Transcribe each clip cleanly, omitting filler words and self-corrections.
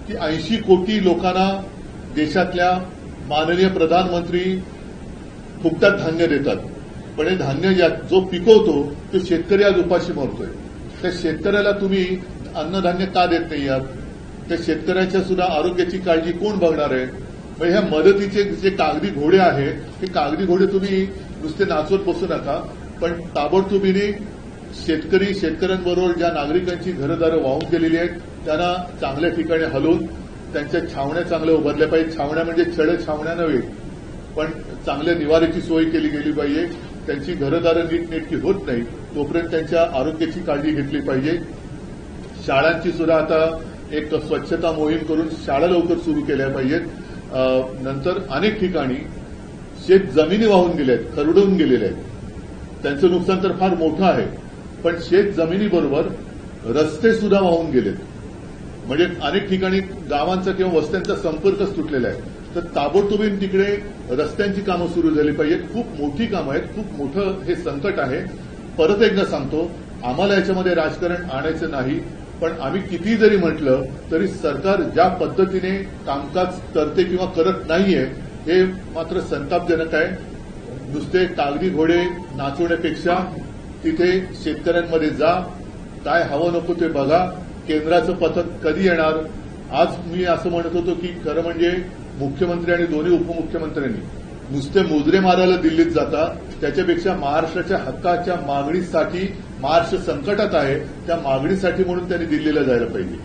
की 80 कोटी लोकांना देशातल्या माननीय प्रधानमंत्री फुकटात धान्य देतात, पण हे धान्य जो पिकवतो तो शेतकरी आज उपाशी मरतोय. त्या शेतकऱ्याला तुम्ही अन्नधान्य का देत नाही आहात? त्या शेतकऱ्याच्या सुद्धा आरोग्याची काळजी कोण बघणार आहे? मग ह्या मदतीचे जे कागदी घोडे आहेत ते कागदी घोडे तुम्ही नुसते नाचवत बसू नका, पण ताबडतोबीने शेतकऱ्यांबरोबर ज्या नागरिकांची घरदारं वाहून गेलेली आहेत त्यांना चांगल्या ठिकाणी हलवून त्यांच्या छावण्या चांगल्या उभारल्या पाहिजे. छावण्या म्हणजे छळ छावण्या नव्हे, पण चांगल्या निवाऱ्याची सोय केली गेली पाहिजे. त्यांची घरदारं नीटनेटकी होत नाही तोपर्यंत त्यांच्या आरोग्याची काळजी घेतली पाहिजे. शाळांची सुद्धा आता एक स्वच्छता मोहीम करून शाळा लवकर सुरू केल्या पाहिजेत. नंतर अनेक ठिकाणी शेत जमिनी वाहून गेल्या आहेत, खरडून गेलेल्या आहेत. त्यांचं नुकसान तर फार मोठं आहे, पण शेत जमिनीबरोबर रस्ते सुद्धा वाहून गेलेत. म्हणजे अनेक ठिकाणी गावांचा किंवा वस्त्यांचा संपर्कच तुटलेला आहे. तर ताबडतोबीने तिकडे रस्त्यांची कामं सुरू झाली पाहिजेत. खूप मोठी कामं आहेत, खूप मोठं हे संकट आहे. परत एकदा सांगतो, आम्हाला याच्यामध्ये राजकारण आणायचं नाही, पण आम्ही किती जरी म्हटलं तरी सरकार ज्या पद्धतीने कामकाज करते किंवा करत नाहीये हे मात्र संतापजनक आहे. नुसते कागदी घोडे नाचवण्यापेक्षा तिथे शेतकऱ्यांमध्ये जा, काय हवं नको ते बघा. केंद्राचं पथक कधी येणार? आज मी असं म्हणत होतो की खरं म्हणजे मुख्यमंत्री आणि दोन्ही उपमुख्यमंत्र्यांनी नुसते मुजरे मारायला दिल्लीत जातात, त्याच्यापेक्षा महाराष्ट्राच्या हक्काच्या मागणीसाठी महाराष्ट्र संकटात आहे त्या मागणीसाठी म्हणून त्यांनी दिल्लीला जायला पाहिजे.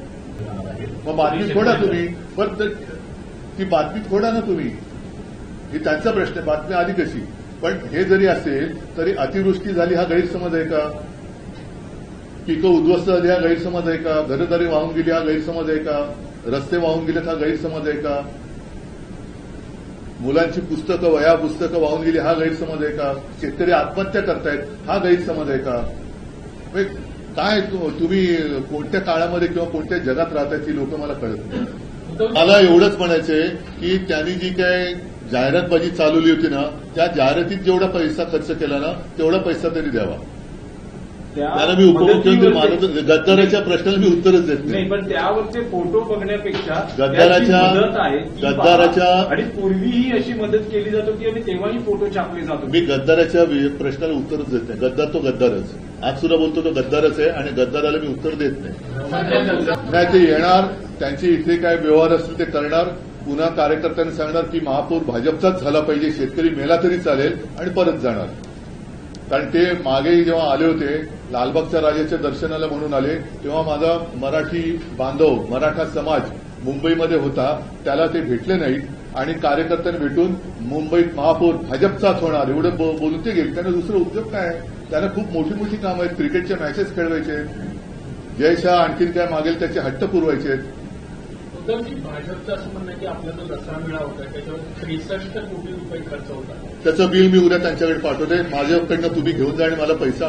मग बातमी खोडा तुम्ही, पण ती बातमी खोडा ना तुम्ही, ही त्यांचा प्रश्न आहे. बातमी आली कशी? पण हे जरी असेल तरी अतिवृष्टी झाली हा गैरसमज आहे का? पिकं उद्ध्वस्त झाली हा गैरसमज आहे का? घरदारी वाहून गेली हा गैरसमज आहे का? रस्ते वाहून गेलेत हा गैरसमज आहे का? मुलांची पुस्तकं वह्या पुस्तकं वाहून गेली हा गैरसमज आहे का? शेतकरी आत्महत्या करतायत हा गैरसमज आहे का? काय तुम्ही कोणत्या काळामध्ये किंवा कोणत्या जगात राहताय ती लोक मला कळत नाही. मला एवढंच म्हणायचंय की त्यांनी जी काय जाहिरातबाजी चालवली होती ना, त्या जाहिरातीत जेवढा पैसा खर्च केला ना तेवढा पैसा तरी द्यावा. त्याला मी उपमुख्यमंत्री मानत, गद्दाराच्या प्रश्नाला मी उत्तरच देत नाही. पण त्यावरचे फोटो बघण्यापेक्षा गद्दाराच्या आणि पूर्वीही अशी मदत केली जात होती आणि तेव्हाही फोटो छापले जात होते. मी गद्दाराच्या प्रश्नाला उत्तरच देत नाही. गद्दार तो गद्दारच, आज सुद्धा बोलतो तो गद्दारच आहे आणि गद्दाराला मी उत्तर देत नाही. ते येणार, त्यांचे इथे काय व्यवहार असतील ते करणार, पुन्हा कार्यकर्त्यांनी सांगणार की महापौर भाजपचाच झाला पाहिजे, शेतकरी मेला तरी चालेल आणि परत जाणार. कारण ते मागे जेव्हा आले होते लालबागच्या राजाच्या दर्शनाला म्हणून आले तेव्हा माझा मराठी बांधव मराठा समाज मुंबईमध्ये होता, त्याला ते भेटले नाहीत आणि कार्यकर्त्यांनी भेटून मुंबईत महापौर भाजपचाच होणार एवढं बोलून ते गेले. त्यांना दुसरं उद्योग काय आहे? त्यांना खूप मोठी मोठी कामं आहेत. क्रिकेटच्या मॅचेस खेळवायचे, जयशाह आणखीन काय मागेल त्याचे हट्ट पुरवायचे. भाजपचं असं म्हणणं की आपला जो दसरा मेळा होता त्याच्यावर 63 कोटी रुपये खर्च होता. त्याचं बिल मी उद्या त्यांच्याकडे पाठवते. माझ्याकडनं तुम्ही घेऊन जा आणि मला पैसा